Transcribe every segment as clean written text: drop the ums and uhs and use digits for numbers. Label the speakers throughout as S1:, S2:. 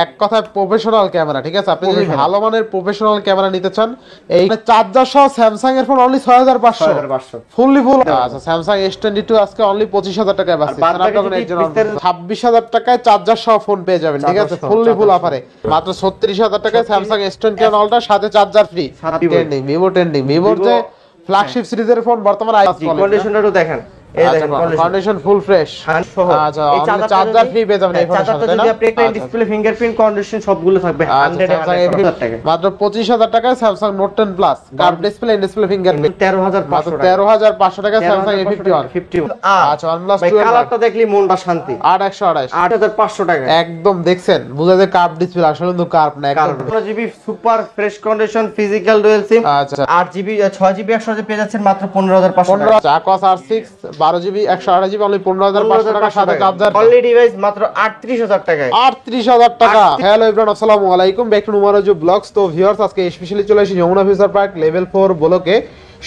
S1: এক কথায় professional camera, ঠিক আছে? আপনি যদি ভালো মানের প্রফেশনাল ক্যামেরা নিতে চান, এই চার্জার সহ স্যামসাং এর ফোন অনলি 6500 ফুললি ফুল। আচ্ছা, স্যামসাং S22 আজকে অনলি 25000 টাকায় পাচ্ছেন। স্ন্যাপড্রাগন 26000 টাকায় চার্জার সহ ফোন পেয়ে যাবেন, ঠিক আছে? ফুললি ফুল অফারে মাত্র 36000 টাকায় স্যামসাং S21 আলট্রা, সাথে চার্জার ফ্রি। ট্রেন্ডিং ভিভোর যে ফ্ল্যাগশিপ সিরিজের ফোন বর্তমানে
S2: কন্ডিশনটা দেখেন, এই দেখেন
S1: কন্ডিশন ফুল ফ্রেশ। আচ্ছা, এই চার্জার ফ্রি পেয়ে যাবেন এই ফোনের সাথে, তাই না?
S2: যদি আপনি একটা ডিসপ্লে ফিঙ্গারপ্রিন্ট কন্ডিশন সবগুলো থাকবে 100,000 টাকা।
S1: মাত্র 25000 টাকায় Samsung note 10 plus curve display, display fingerprint
S2: 13500
S1: টাকা স্যামসাং A51। আচ্ছা, OnePlus 12
S2: কালারটা দেখলি মনটা শান্তি।
S1: 8128
S2: 8500 টাকা
S1: একদম। দেখছেন, বুঝা যায় কার্ভ ডিসপ্লে, আসলে কিন্তু কার্ভ না, একদম
S2: 16GB super fresh condition physical dual SIM.
S1: আচ্ছা,
S2: 8GB 6GB 128GB পেয়ে যাচ্ছেন মাত্র 15500 টাকা।
S1: 15 Aquos R6 12GB 128GB only 15500 টাকা, সাথে চার্জার।
S2: অনলি ডিভাইস মাত্র 38000 টাকায়।
S1: 38000 টাকা। হ্যালো এভরিওয়ান, আসসালামু আলাইকুম, ব্যাক টু নুমারোজু ব্লগস। তো ভিউয়ার্স, আজকে স্পেশালি চলে এসেছি যমুনা ফিউচার পার্ক লেভেল 4 ব্লকে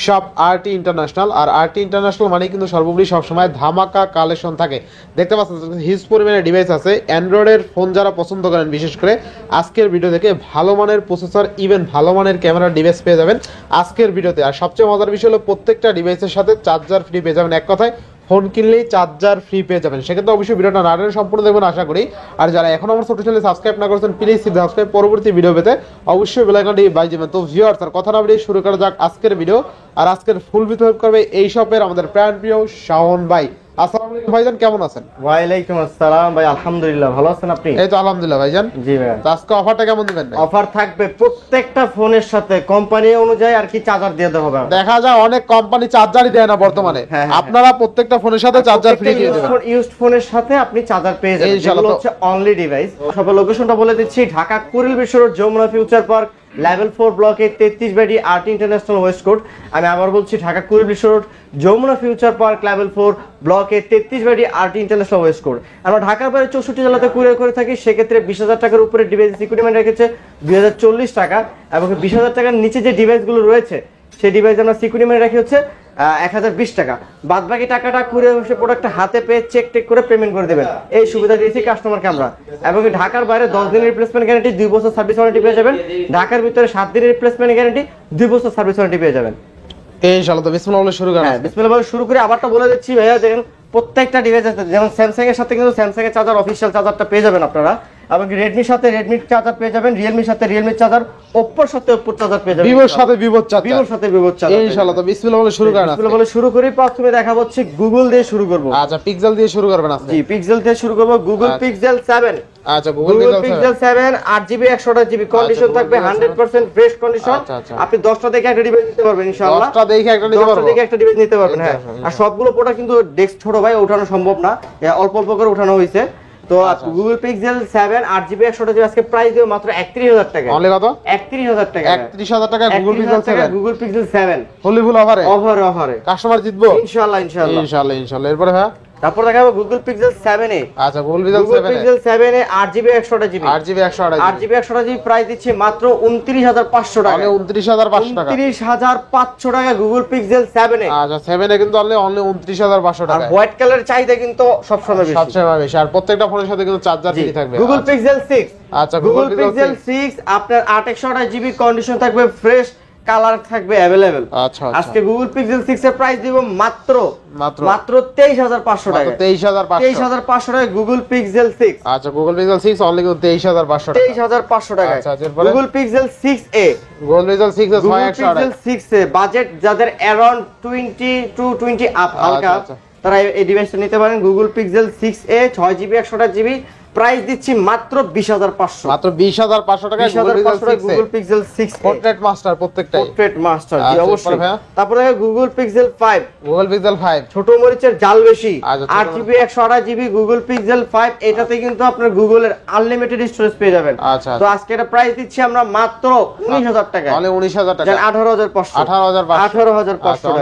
S1: শপ আরটি ইন্টারন্যাশনাল। আর আরটি ইন্টারন্যাশনাল মানে কিন্তু সর্বোপরি সবসময় ধামাকা কালেকশন থাকে। দেখতে পাচ্ছেন হিউজ পরিমাণে ডিভাইস আছে। অ্যান্ড্রয়েডের ফোন যারা পছন্দ করেন, বিশেষ করে আজকের ভিডিও থেকে ভালো মানের প্রসেসর, ইভেন ভালো মানের ক্যামেরার ডিভাইস পেয়ে যাবেন আজকের ভিডিওতে। আর সবচেয়ে মজার বিষয় হলো প্রত্যেকটা ডিভাইসের সাথে চার্জার ফ্রি পেয়ে যাবেন। এক কথায় ফোন কিনলেই চার্জার ফ্রি পেয়ে যাবেন। সেক্ষেত্রে অবশ্যই ভিডিওটা না টেনে সম্পূর্ণ দেখবেন আশা করি। আর যারা এখন আমার ছোট চ্যানেলে সাবস্ক্রাইব না করেছেন, প্লিজ সাবস্ক্রাইব, পরবর্তী ভিডিও পেতে অবশ্যই বেল আইকনটি বাজিয়ে দেবেন। তো ভিউয়ার্স, আর কথা না বাড়িয়ে শুরু করা যাক আজকের ভিডিও। আর আজকের ফুল ভিডিও হেল্প করবে এই শপের আমাদের প্রিয় শাওন ভাই। আসসালামু আলাইকুম ভাইজান, কেমন আছেন?
S2: ওয়ালাইকুম আসসালাম ভাই, আলহামদুলিল্লাহ, ভালো আছেন আপনি?
S1: এই তো আলহামদুলিল্লাহ ভাইজান।
S2: জি ভাই,
S1: তো আজকে অফারটা কেমন দিবেন?
S2: অফার থাকবে প্রত্যেকটা ফোনের সাথে কোম্পানি অনুযায়ী আর কি চার্জার দিয়ে দেওয়া হবে।
S1: দেখা যায় অনেক কোম্পানি চার্জারই দেয় না বর্তমানে, আপনারা প্রত্যেকটা ফোনের সাথে চার্জার ফ্রি দিয়ে দিবেন।
S2: ইউজড ফোনের সাথে আপনি চার্জার পেয়ে যাবেন, এগুলো হচ্ছে অনলি ডিভাইস। সবার লোকেশনটা বলে দিচ্ছি, Dhaka Kuril Bishwa road, Jamuna future park level 4 ব্লকে 33 আরটি ইন্টারন্যাশনাল ওয়েস্ট কোড। আমি আবার বলছি, Dhaka Kuril Bishwa road, Jamuna future park level 4 ব্লকে 33 আরটি ইন্টারন্যাশনাল ওয়েস্ট কোড। আমরা ঢাকার বাইরে 64 জেলাতে কুরিয়ার করে থাকি। সেক্ষেত্রে 20000 টাকার উপরে ডিভাইস সিকিউরিটি মানি রেখেছে 2040 টাকা, এবং 20000 টাকার নিচে যে ডিভাইসগুলো রয়েছে সেই ডিভাইস আমরা সিকিউরিটি মানি রাখি হচ্ছে 1020 টাকা। বাদ বাকি টাকাটা কুরিয়ার অফিসে প্রোডাক্টটা হাতে পেয়ে চেক টেক করে পেমেন্ট করে দেবেন। এই সুবিধা দিয়েছি কাস্টমারকে আমরা। এবং ঢাকার বাইরে 10 দিনের রিপ্লেসমেন্ট গ্যারান্টি, 2 বছর সার্ভিস ওয়ারেন্টি পেয়ে যাবেন। ঢাকার ভিতরে 7 দিনের রিপ্লেসমেন্ট গ্যারান্টি, 2 বছর সার্ভিস ওয়ারেন্টি পেয়ে যাবেন।
S1: ইনশাআল্লাহ। তো বিসমিল্লাহ বলে শুরু করা।
S2: বিসমিল্লাহ বলে শুরু করে আবারটা বলে দিচ্ছি ভাইয়া, দেখেন প্রত্যেকটা ডিভাইস আছে। যেমন স্যামসাং এর সাথে কিন্তু স্যামসাং এর চার্জার, অফিশিয়াল চার্জারটা পেয়ে যাবেন আপনারা। এবং রেডমির সাথে রেডমির চার্জার পেয়ে যাবেন, রিয়েলমির সাথে রিয়েলমির চার্জার, ওপ্পোর সাথে ওপ্পোর চার্জার পেয়ে যাবেন,
S1: ভিভোর সাথে ভিভোর চার্জার,
S2: ভিভোর সাথে ভিভোর চার্জার।
S1: ইনশাআল্লাহ। তো বিসমিল্লাহ বলে শুরু করা।
S2: বিসমিল্লাহ বলে শুরু করি। প্রথমে দেখাবো হচ্ছে গুগল দিয়ে শুরু করব।
S1: আচ্ছা, পিক্সেল দিয়ে শুরু করবেন আপনি?
S2: জি, পিক্সেল দিয়ে শুরু করব। Google pixel 7।
S1: আচ্ছা, Google
S2: pixel 7 8GB 128GB condition থাকবে 100% ফ্রেশ কন্ডিশন। আপনি 10টা দেখে একটা ডিভাইস নিতে পারবেন ইনশাআল্লাহ।
S1: 10টা দেখে একটা নিতে পারবেন,
S2: 10টা দেখে একটা ডিভাইস নিতে পারবেন। হ্যাঁ, আর সবগুলো প্রোডাক্ট কিন্তু ডেস্ক ছোট ভাই, ওঠানো সম্ভব না, অল্প অল্প করে ওঠানো হয়েছে। তো গুগল পিক্সেল 7 8GB 128GB আজকে প্রাইস দেব মাত্র 31000 টাকা।
S1: অনলি কত?
S2: 31000 টাকা।
S1: 31000 টাকা গুগল পিক্সেল 7।
S2: গুগল পিক্সেল 7
S1: ফুলি ফুল অফারে।
S2: অফারে
S1: কাস্টমার জিতবো
S2: ইনশাআল্লাহ।
S1: ইনশাআল্লাহ। এরপরে হ্যাঁ,
S2: তারপর দেখাবো গুগল পিক্সেল 7 এ।
S1: আচ্ছা, গুগল পিক্সেল
S2: 7 এ 8GB 128GB 8GB 128GB price দিচ্ছে মাত্র 29500 টাকা।
S1: 29500 টাকা।
S2: 29500 টাকা গুগল পিক্সেল 7 এ।
S1: আচ্ছা, 7 এ কিন্তু অনলি 29500 টাকা।
S2: আর হোয়াইট কালারের চাহিদা কিন্তু সবসময়
S1: বেশি। আর প্রত্যেকটা ফোনের সাথে কিন্তু চার্জার ফ্রি থাকবে।
S2: Google pixel 6।
S1: আচ্ছা,
S2: গুগল পিক্সেল 6 আপনার 828GB কন্ডিশন থাকবে, ফ্রেশ কালার থাকবে अवेलेबल।
S1: আচ্ছা,
S2: আজকে গুগল পিক্সেল 6 এর প্রাইস দিব মাত্র 23500 টাকা। 23500 টাকা গুগল পিক্সেল 6।
S1: আচ্ছা, গুগল পিক্সেল 6 অনলি 23500 টাকা।
S2: 23500 টাকা।
S1: আচ্ছা,
S2: Google pixel 6a।
S1: Google pixel 6 এর
S2: 6a বাজেট যাদের अराउंड 20 to 20 আপ হালকা, তারা এই ডিভাইসটা নিতে পারেন। Google pixel 6a 6GB 128GB price দিচ্ছি মাত্র 20500।
S1: মাত্র 20500 টাকা
S2: গুগল পিক্সেল 6
S1: পোর্ট্রেট মাস্টার, প্রত্যেকটাই
S2: পোর্ট্রেট মাস্টার। জি অবশ্যই। তারপরে গুগল পিক্সেল 5।
S1: গুগল পিক্সেল 5
S2: ছোট মরিচের জাল বেশি, 8GB 128GB গুগল পিক্সেল 5। এটাতে কিন্তু আপনার গুগলের আনলিমিটেড স্টোরেজ পেয়ে যাবেন। তো আজকে এটা প্রাইস দিচ্ছি আমরা মাত্র 19000 টাকা।
S1: অনলি 19000 টাকা।
S2: 18500
S1: 18500
S2: 18500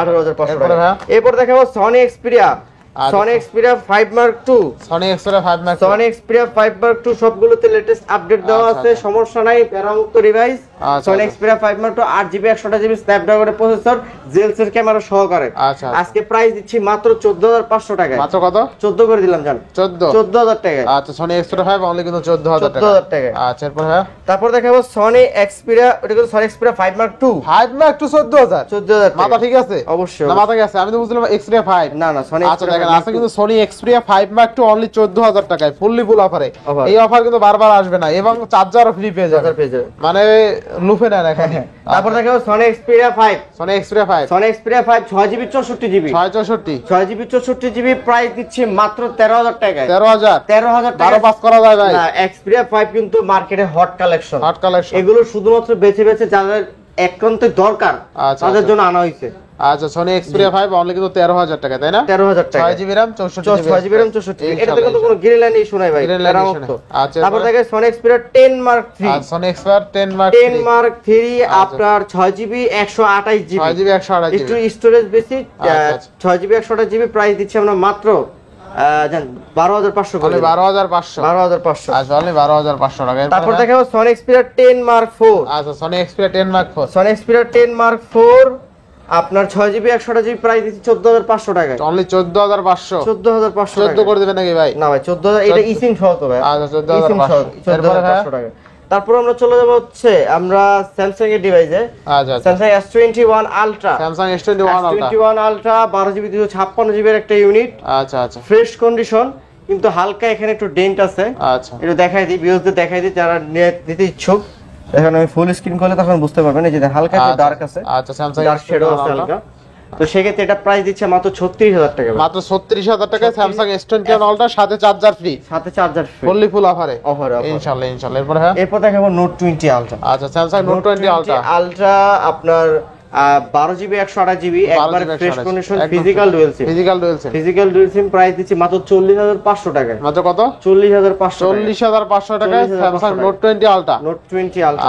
S1: 18500
S2: টাকা। এরপর দেখাবো Sony Xperia Sony Xperia 5 Mark II,
S1: Sony Xperia 5 Mark II,
S2: Sony Xperia 5 Mark II সবগুলোতে লেটেস্ট আপডেট দেওয়া আছে, সমস্যা নাই, প্যারামুক্ত device. Sony Xperia 5 Mark II 8GB 128GB স্ন্যাপড্রাগনের প্রসেসর, জেলসের ক্যামেরা সহকারে। আজকে প্রাইস দিচ্ছি মাত্র 14000 টাকায়।
S1: মাত্র কত?
S2: 14 করে দিলাম জান,
S1: 14000
S2: টাকায়।
S1: আচ্ছা Sony Xperia 5 অনলি কিন্তু 14000
S2: টাকায়।
S1: আচ্ছা এরপর হ্যাঁ,
S2: তারপর দেখাবো Sony Xperia, এটা কিন্তু Sony Xperia 5 Mark II,
S1: 5 Mark II 14000 মাথা ঠিক আছে?
S2: অবশ্যই
S1: না মাথা গেছে, আমি তো বুঝলাম Xperia 5।
S2: না না, Sony
S1: আচ্ছা দেখেন আছে কিন্তু Sony Xperia 5 Mark II only 14000 টাকায়, ফুললি ফুল অফারে। এই অফার কিন্তু বারবার আসবে না এবং চার্জারও ফ্রি পেয়ে যাবেন, মানে লুফে নেন এখন।
S2: তারপর দেখাবো Sony Xperia 5,
S1: Sony Xperia 5,
S2: Sony Xperia 5 6GB 64GB,
S1: 6GB
S2: 64GB price দিচ্ছি মাত্র 13000 টাকায়।
S1: 13000
S2: টাকা
S1: 12 পাস করা যায় ভাই।
S2: না, Xperia 5 কিন্তু মার্কেটে হট কালেকশন, এগুলো শুধুমাত্র বেছে বেছে যাদের একান্ত দরকার তাদের জন্য আনা হয়েছে।
S1: আচ্ছা Sony Xperia 5 অনলি কিন্তু 13000 টাকা, তাই না?
S2: 13000 টাকা,
S1: 6GB RAM 64GB
S2: RAM 64GB, এটা তো কোনো গ্রিন ইস্যু নাই ভাই,
S1: আচ্ছা
S2: তারপর দেখে Sony Xperia 10 Mark III,
S1: Sony Xperia 10 Mark III
S2: আপনার 6GB 128GB,
S1: 6GB 128GB
S2: একটু স্টোরেজ বেশি, 6GB 128GB প্রাইস দিচ্ছি আমরা মাত্র 12500 করে,
S1: 12500 আচ্ছা অনলি 12500 টাকা।
S2: তারপর দেখাবো Sony Xperia 10 Mark IV,
S1: আচ্ছা Sony Xperia 10 Mark IV,
S2: Sony Xperia 10 Mark IV আপনার 6GB 128GB প্রাইস দিচ্ছি 14500 টাকায়,
S1: অনলি 14500 14 করে দিবেন নাকি ভাই?
S2: না ভাই 14000, এটা ইসিম সহ তো ভাই।
S1: আচ্ছা 14500।
S2: টাকা। তারপর আমরা চলে যাব হচ্ছে আমরা স্যামসাং এর ডিভাইসে।
S1: আচ্ছা
S2: Samsung S21 Ultra,
S1: Samsung S21
S2: Ultra 12GB 256GB এর একটা ইউনিট।
S1: আচ্ছা
S2: ফ্রেশ কন্ডিশন, কিন্তু হালকা এখানে একটু ডেন্ট আছে।
S1: আচ্ছা
S2: একটু দেখাই দিই, ভিউয়ারদের দেখাই দিই যারা নিতে ইচ্ছুক। এখন আমি ফুল স্ক্রিন করলে তখন বুঝতে পারবেন, এই যে হালকা একটু ডার্ক আছে।
S1: আচ্ছা স্যামসাং
S2: ডার্ক শ্যাডো আছে হালকা। তো সেক্ষেত্রে এটা প্রাইস দিচ্ছে মাত্র 36000 টাকা,
S1: মাত্র 36000 টাকায় স্যামসাং S21 Ultra, সাথে চার্জার ফ্রি, ফুললি ফুল অফারে ইনশাআল্লাহ।
S2: এরপর দেখাবো Note 20 Ultra।
S1: আচ্ছা স্যামসাং Note 20
S2: Ultra আপনার 12GB 128GB একবার fresh condition, physical dual SIM price দিচ্ছি মাত্র 40500 টাকায়।
S1: মাত্র কত?
S2: 40500
S1: টাকায় স্যামসাং Note 20 Ultra।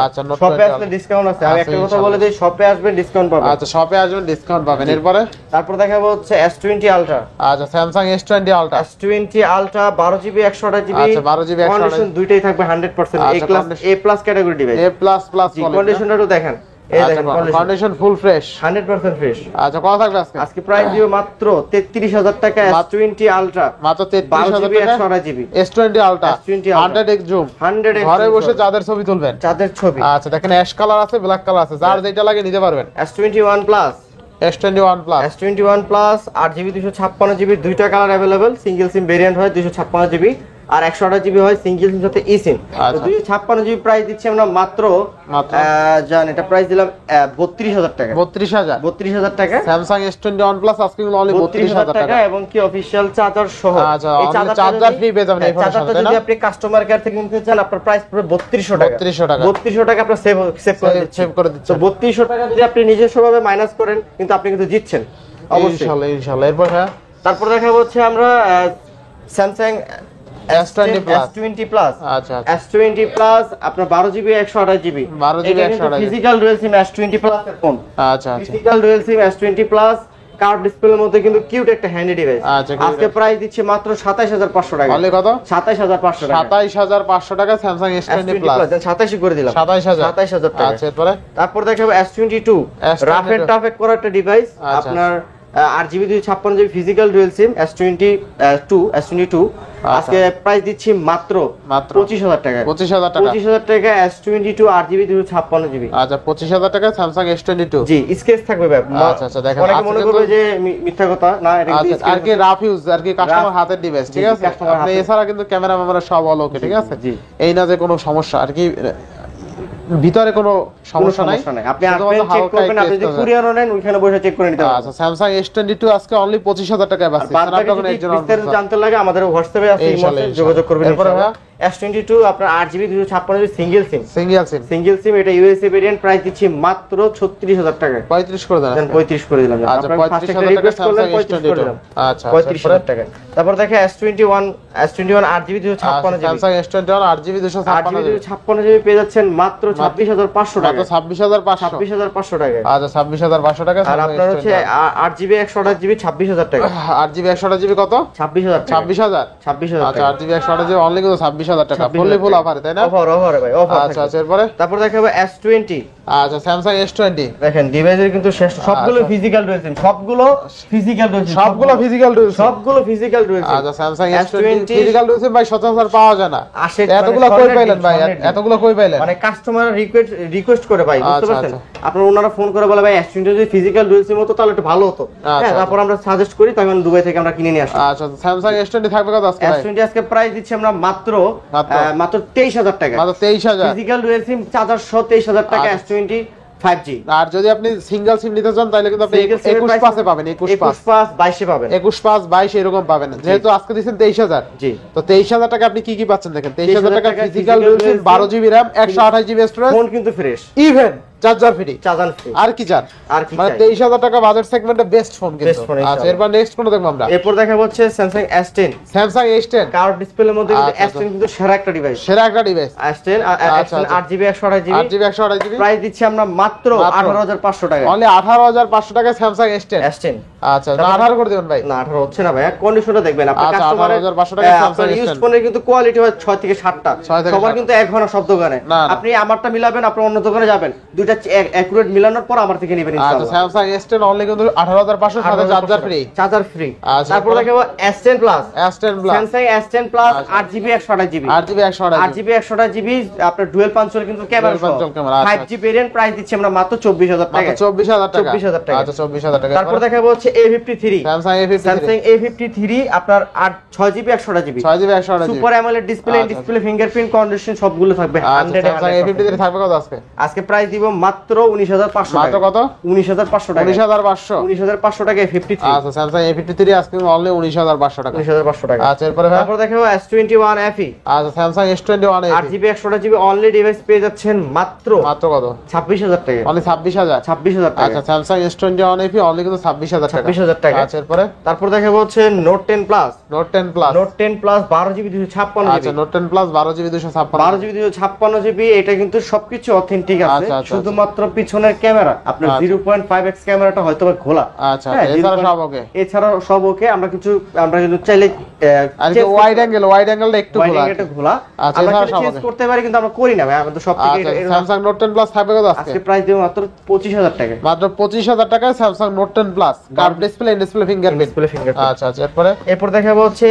S1: আচ্ছা
S2: শপে আসলে ডিসকাউন্ট আছে, আমি একটা কথা বলে দেই, শপে আসবেন ডিসকাউন্ট পাবেন।
S1: আচ্ছা শপে আসবেন ডিসকাউন্ট পাবেন। এরপরে
S2: তারপর দেখাবো হচ্ছে S20 Ultra।
S1: আচ্ছা Samsung S20 Ultra
S2: 12GB 128GB,
S1: আচ্ছা 12GB 128GB
S2: কন্ডিশন দুইটাই থাকবে 100%, A+ category device,
S1: A++ quality.
S2: কন্ডিশনটা একটু দেখেন, এই দেখেন
S1: কন্ডিশন ফুল ফ্রেশ,
S2: 100% ফ্রেশ।
S1: আচ্ছা কত থাকবে আজকে?
S2: প্রাইস দিব মাত্র 33000 টাকা S20 Ultra,
S1: মাত্র 33000 টাকা
S2: S128GB
S1: S20 Ultra 100x zoom, ঘরে বসে চাঁদের ছবি তুলবেন,
S2: চাঁদের ছবি।
S1: আচ্ছা দেখেন অ্যাশ কালার আছে, ব্ল্যাক কালার আছে, যার যেটা লাগে নিতে পারবেন।
S2: S21 Plus 8GB 256GB দুইটা কালার अवेलेबल, সিঙ্গেল সিম ভেরিয়েন্ট হয় 256GB আর 128GB হয় সিঙ্গেল সিম সাথে eSIM। তো 256GB প্রাইস দিচ্ছি আমরা মাত্র জান, এটা প্রাইস দিলাম 32000 টাকা। 32000 টাকা
S1: স্যামসাং S21 Plus আজকে অনলি 32000 টাকা
S2: এবং কি অফিশিয়াল চার্জার সহ।
S1: আচ্ছা চার্জার ফ্রি পেয়ে যাবেন এই ফোনের সাথে,
S2: যদি আপনি কাস্টমার কেয়ার থেকে নিতে চান আপনার প্রাইস পুরো 3200 টাকা। 3200 টাকা আপনি সেভ করে দিচ্ছেন। তো 3200 টাকা যদি আপনি নিজস্বভাবে মাইনাস করেন কিন্তু আপনি কিন্তু জিতছেন অবশ্যই,
S1: ইনশাআল্লাহ। এরপর
S2: তারপর দেখাবো হচ্ছে আমরা স্যামসাং S20 Plus।
S1: আচ্ছা
S2: S20 Plus আপনার 12GB 128GB ফিজিক্যাল ডুয়াল সিম S20 Plus এর ফোন।
S1: আচ্ছা
S2: ফিজিক্যাল ডুয়াল সিম S20 Plus কার্ভ ডিসপ্লের মধ্যে কিন্তু কিউট একটা হ্যান্ডি ডিভাইস। আজকে প্রাইস দিচ্ছে মাত্র 27500 টাকা।
S1: অনলি কত?
S2: 27500 টাকা।
S1: 27500 টাকা স্যামসাং S20 Plus
S2: 27 করে দিলাম, 27000 টাকা।
S1: আচ্ছা
S2: তারপর দেখাবো S22 রাফ এন্ড টাফ করা একটা ডিভাইস, আপনার 8GB 256GB ফিজিক্যাল ডুয়াল সিম S22 আজকে প্রাইস দিচ্ছি মাত্র 25000 টাকা। 25000 টাকা S22 8GB 256GB।
S1: আচ্ছা 25000 টাকা স্যামসাং S22।
S2: জি স্কেচ থাকবে ভাই।
S1: আচ্ছা দেখেন
S2: অনেকে মনে করবে যে মিথ্যা কথা, না এটা
S1: আর কি রাফ ইউজ, আর কি কাস্টমার হাতের ডিভাইস, ঠিক আছে? আপনি এছাড়া কিন্তু ক্যামেরা সব অল ওকে, ঠিক আছে? এই না যে কোনো সমস্যা আর কি ভিতরে কোনো সমস্যা নাই,
S2: আপনি আসবেন চেক করবেন, আপনি যদি কুরিয়ার নেন ওইখানে বসে চেক করে নিতে পারবেন।
S1: আচ্ছা স্যামসাং S22 আজকে অনলি 25000 টাকায় পাচ্ছে।
S2: বিস্তারিত জানতে লাগে আমাদের হোয়াটসঅ্যাপে আছে, যোগাযোগ করবেন।
S1: এরপর
S2: S22 আপনার 8GB 256GB
S1: সিঙ্গেল সিম
S2: এটা ইউএসএ ভেরিয়েন্ট, প্রাইস দিচ্ছি মাত্র 36000 টাকায়।
S1: 35 করে দেন।
S2: 35 করে দিলাম।
S1: আচ্ছা 35000 টাকা Samsung S22। আচ্ছা
S2: 35000 টাকা। তারপর দেখে S21 8GB 256GB
S1: Samsung S21 8GB
S2: 256GB পেয়ে যাচ্ছেন মাত্র 26500 টাকা।
S1: মাত্র 26500
S2: 26500 টাকা।
S1: আচ্ছা 26500 টাকা।
S2: আর আপনার হচ্ছে 8GB 128GB 26000 টাকা।
S1: 8GB 128GB কত?
S2: 26000 টাকা।
S1: 26000। আচ্ছা 8GB 128GB অনলি কিন্তু 26000 টাকা। ফুল অফার তাই না?
S2: অফার ভাই অফার।
S1: আচ্ছা এরপরে
S2: তারপর দেখাবো S20।
S1: আচ্ছা Samsung S20
S2: দেখেন ডিভাইসের কিন্তু সবগুলো ফিজিক্যাল রয়েছে, সবগুলো ফিজিক্যাল রয়েছে।
S1: আচ্ছা Samsung S20 ফিজিক্যাল রয়েছে ভাই, সচরাচর পাওয়া যায় না। এতগুলো কই পাইলেন ভাই? এতগুলো কই পাইলেন?
S2: মানে কাস্টমার রিকোয়েস্ট করে ভাই, বুঝতে পারছেন? আপনারা ওনারা ফোন করে বলে ভাই S20 যদি ফিজিক্যাল রয়েছে মতো তাহলে একটু ভালো হতো। হ্যাঁ, তারপর আমরা সাজেস্ট করি, তখন দুবাই থেকে আমরা কিনে নিয়ে আসি।
S1: আচ্ছা Samsung S20 থাকবে কত আজকে ভাই?
S2: S20 আজকে প্রাইস দিচ্ছি আমরা মাত্র 23000 টাকা।
S1: মাত্র 23000
S2: ফিজিক্যাল রয়েছে চার্জার সহ 23000 টাকা S20 5G।
S1: আর যদি আপনি সিঙ্গেল সিম নিতে চান তাহলে কিন্তু আপনি 21 পাসে পাবেন। 21 পাস
S2: 22 পাবেন।
S1: 21 পাস 22 এরকম পাবেন। যেহেতু আজকে দিবেন 23000।
S2: জি।
S1: তো 23000 টাকা আপনি কি পাচ্ছেন দেখেন। 23000 টাকা ফিজিক্যাল রয়েছে, 12GB RAM, 128GB storage,
S2: phone কিন্তু ফ্রেশ,
S1: ইভেন চার্জার ফ্রি।
S2: আর কি চান?
S1: মানে 23000 টাকা বাজেট সেগমেন্টে বেস্ট ফোন কিন্তু। আচ্ছা এরপর নেক্সট কোন দেখব আমরা?
S2: এরপর দেখা হচ্ছে Samsung S10।
S1: Samsung S10
S2: curve ডিসপ্লের মধ্যে কিন্তু S10 কিন্তু সেরা একটা device. S10 8GB 128GB
S1: 8GB
S2: price দিচ্ছি আমরা মাত্র 18500 টাকা।
S1: অনলি 18500 টাকায় Samsung S10। আচ্ছা না 18 করে দিবেন ভাই।
S2: না 18 হচ্ছে না ভাই, কন্ডিশনটা দেখবেন আপনি। কাস্টমারের
S1: 18500 টাকায় Samsung S10
S2: ইউজ ফোনের কিন্তু কোয়ালিটি হয় 6 থেকে 7টা। সবার কিন্তু এক ঘন্টা সব দোকানে। আপনি আমারটা মিলাবেন, আপনি অন্য দোকানে যাবেন, দুইটা একুরেট মিলানোর পর আমার থেকে নেবেন ইনশাআল্লাহ।
S1: আচ্ছা Samsung S10 অনলি কিন্তু 18500 সাথে চার্জার ফ্রি।
S2: তারপর দেখাবো S10 Plus। Samsung S10 Plus 8GB 128GB 8GB 128GB আপনার ডুয়াল পাঞ্চল কিন্তু ক্যামেরা সহ 5G ভেরিয়েন্ট, প্রাইস দিচ্ছি আমরা মাত্র 24000 টাকা।
S1: 24000 টাকা।
S2: 24000 টাকা।
S1: আচ্ছা 24000 টাকা।
S2: তারপর দেখাবো হচ্ছে A53। Samsung A53 আপনার 6GB 128GB
S1: 128GB
S2: super AMOLED display fingerprint condition সবগুলো থাকবে 100
S1: Samsung A53 থাকবে কত আজকে?
S2: আজকে প্রাইস দিব মাত্র 19500 টাকা।
S1: মাত্র কত?
S2: 19500 টাকা।
S1: 19500
S2: টাকা A53।
S1: আচ্ছা Samsung A53 আজকে অনলি 19500 টাকা।
S2: 19500 টাকা।
S1: আচ্ছা এরপরে
S2: তারপর দেখাবো S21 FE।
S1: আচ্ছা Samsung S21 FE
S2: 8GB 128GB only device পেয়ে যাচ্ছেন মাত্র
S1: কত?
S2: 26000 টাকা।
S1: অনলি 26000
S2: টাকা।
S1: আচ্ছা Samsung S21 FE অনলি কিন্তু 26000 টাকা।
S2: 26000 টাকা।
S1: আচ্ছা এরপরে
S2: তারপর দেখাবো হচ্ছে Note 10 Plus।
S1: Note 10 Plus
S2: 12GB 256GB।
S1: আচ্ছা Note 10 Plus 12GB
S2: 256GB এটা কিন্তু সবকিছু অথেন্টিক আছে, শুধুমাত্র পিছনের ক্যামেরা আপনার 0.5x ক্যামেরাটা হয়তো বা খোলা।
S1: আচ্ছা এছাড়া সব ওকে।
S2: আমরা কিন্তু চাইলে
S1: আর কি ওয়াইড অ্যাঙ্গেলটা একটু
S2: খোলা আমরা চেঞ্জ করতে পারি, কিন্তু আমরা করি না ভাই। আমাদের সব থেকে
S1: Samsung Note 10 Plus থাকবে কত আজকে?
S2: প্রাইস দেব মাত্র 25000 টাকা।
S1: মাত্র 25000 টাকায় Samsung Note 10 Plus curve display fingerprint. আচ্ছা
S2: এরপর দেখাবো হচ্ছে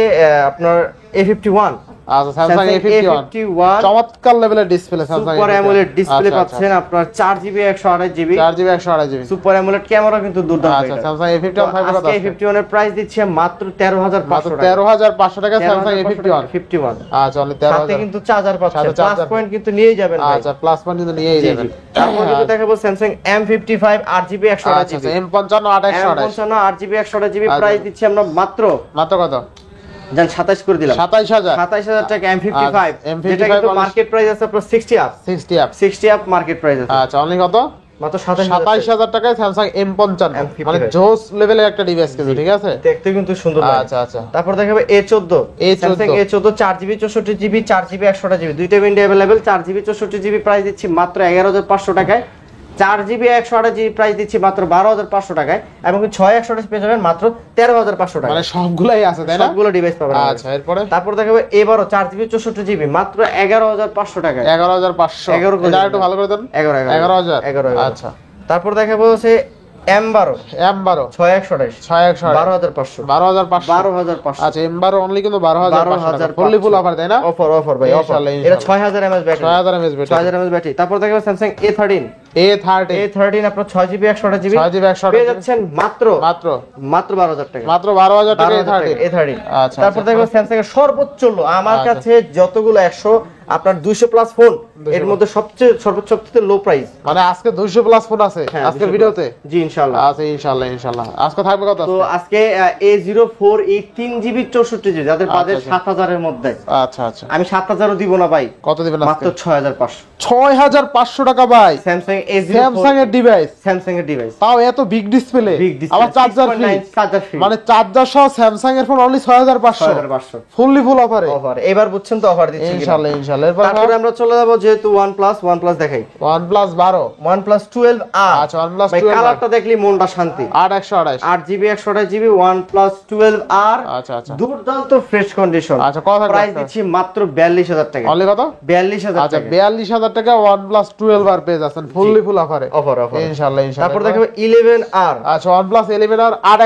S2: আপনার A51।
S1: আচ্ছা Samsung A51 চমৎকার লেভেলের display. Samsung
S2: super AMOLED display পাচ্ছেন আপনার 4GB 128GB super AMOLED camera কিন্তু দুর্দান্ত।
S1: আচ্ছা Samsung A51 থাকবে কত?
S2: A51 এর প্রাইস দিচ্ছে মাত্র 13500 টাকা।
S1: 13500 টাকা Samsung A51। আচ্ছা অনলি 13000
S2: সাথে কিন্তু চার্জার পাচ্ছেন, প্লাস পয়েন্ট কিন্তু নিয়েই যাবেন ভাই।
S1: আচ্ছা প্লাস পয়েন্ট কিন্তু নিয়েই যাবেন।
S2: তারপর কিন্তু দেখাবো Samsung M55 8GB 128GB।
S1: আচ্ছা M55
S2: 8GB 128GB প্রাইস দিচ্ছি আমরা মাত্র
S1: কত?
S2: জান 27 করে দিলাম। 27000 টাকা M55। যেটা কিন্তু মার্কেট প্রাইস আছে আপনার 60 আপ মার্কেট প্রাইস আছে।
S1: আচ্ছা অনলি কত?
S2: মাত্র
S1: 27000 টাকায় Samsung M55 মানে জোস লেভেলের একটা ডিভাইস কিন্তু, ঠিক আছে?
S2: দেখতে কিন্তু সুন্দর লাগে। আচ্ছা তারপর দেখাবে A14। Samsung A14 4GB 64GB 4GB 128GB দুইটা variant available. 4GB 64GB price দিচ্ছি মাত্র 11500 টাকায়। 4GB 128GB প্রাইস দিচ্ছি মাত্র 12500 টাকায়, এবং 6128 পেয়ে যাবেন মাত্র 13500 টাকা।
S1: মানে সবগুলাই আছে তাই না?
S2: সবগুলো ডিভাইস পাবেন। আচ্ছা এরপরে তারপর দেখাবো এবারও 4GB 64GB মাত্র 11500 টাকায়।
S1: 11500 এটা একটু ভালো করে দেন। 11000 আচ্ছা
S2: তারপর দেখাবো হচ্ছে M12 6128 12500
S1: আচ্ছা M12 অনলি কিন্তু 12500 ফুললি ফুল অফার তাই না?
S2: অফার ভাই অফার। এটা 6000 mAh ব্যাটারি 6000 mAh ব্যাটারি। তারপর দেখাবো Samsung A13 A13 আপনার 6GB 128GB
S1: 6GB 128GB
S2: পেয়ে যাচ্ছেন মাত্র
S1: মাত্র
S2: 12000 টাকা।
S1: মাত্র 12000 টাকা
S2: A13।
S1: আচ্ছা,
S2: তারপর দেখো স্যামসাং এর সর্বোচ্চ লো আমার কাছে যতগুলো 100 আপনার 200 প্লাস ফোন এর মধ্যে সর্বোচ্চ সবচেয়ে লো প্রাইস।
S1: মানে আজকে 200 প্লাস ফোন আছে আজকের ভিডিওতে।
S2: জি ইনশাআল্লাহ।
S1: আচ্ছা ইনশাআল্লাহ আজকে থাকবে কত?
S2: তো আজকে A04 এই 3GB 64GB যাদের বাজেট 7000 এর মধ্যে।
S1: আচ্ছা
S2: আমি 7000 ও দিব না ভাই।
S1: কত দিবেন আজকে?
S2: মাত্র 6500।
S1: 6500 টাকা ভাই।
S2: স্যামসাং A04
S1: স্যামসাং এর ডিভাইস,
S2: স্যামসাং এর ডিভাইস
S1: তাও এত বিগ ডিসপ্লে, আবার চার্জার ফ্রি।
S2: চার্জার
S1: মানে চার্জার সহ স্যামসাং এর ফোন অনলি 6500 ফুললি ফুল অফারে।
S2: এবার বুঝছেন তো অফার দিচ্ছি
S1: ইনশাআল্লাহ।
S2: তারপরে আমরা চলে যাব যেহেতু OnePlus দেখাই।
S1: OnePlus 12,
S2: OnePlus 12R।
S1: আচ্ছা OnePlus 12
S2: ভাই কালারটা দেখলি মনটা শান্তি।
S1: 8
S2: 8GB 128GB OnePlus 12R।
S1: আচ্ছা
S2: দুর্দান্ত ফ্রেশ কন্ডিশন।
S1: আচ্ছা কত থাকবে?
S2: প্রাইস দিচ্ছি মাত্র 42000 টাকা।
S1: অনলি কত?
S2: 42000
S1: আচ্ছা
S2: টাকা।
S1: 42000 টাকা OnePlus 12R পেয়ে যাচ্ছেন ফুললি ফুল অফারে।
S2: অফার
S1: ইনশাআল্লাহ।
S2: তারপর দেখাবো 11R।
S1: আচ্ছা OnePlus 11R 8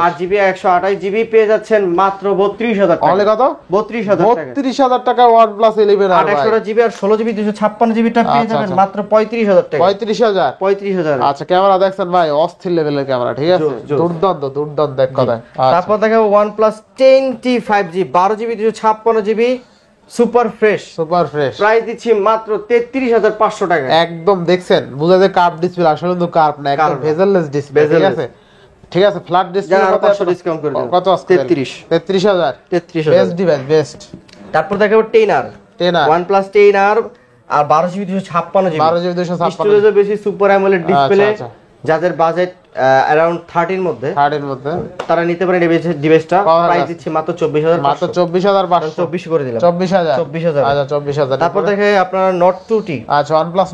S2: 8GB 128GB পেয়ে যাচ্ছেন মাত্র 32000 টাকা।
S1: অনলি কত?
S2: 32000 টাকা।
S1: 32000 টাকা OnePlus 11R
S2: 828GB আর 16GB 256GB টা পেয়ে যাবেন মাত্র 35000 টাকা।
S1: 35000। আচ্ছা ক্যামেরা দেখছেন ভাই অস্থির লেভেলের ক্যামেরা, ঠিক আছে দুর্দান্ত এক কথায়।
S2: তারপর দেখাবো OnePlus 10T 5G 12GB 256GB super fresh price দিচ্ছি মাত্র 33500 টাকা।
S1: একদম দেখছেন বুঝা যায় কার্ভ ডিসপ্লে, আসলে কিন্তু কার্ভ না, একদম ভেজেললেস ডিসপ্লে, ঠিক আছে ফ্ল্যাট ডিসপ্লে।
S2: কত 500 ডিসকাউন্ট করে দেব?
S1: কত? 33000 বেস্ট ডিভাইস বেস্ট।
S2: তারপর দেখাবো 10R OnePlus 10R আর 12GB 256GB স্টোরেজও বেশি সুপার অ্যামোলেড ডিসপ্লে। যাদের বাজেট अराउंड 30 মধ্যে তারা নিতে পারেন এই ডিভাইসটা। প্রাইস দিচ্ছি মাত্র 24000
S1: মাত্র 24500
S2: 24 করে দিলাম
S1: 24000 আচ্ছা 24000।
S2: তারপর দেখে আপনারা Note 2T
S1: আচ্ছা OnePlus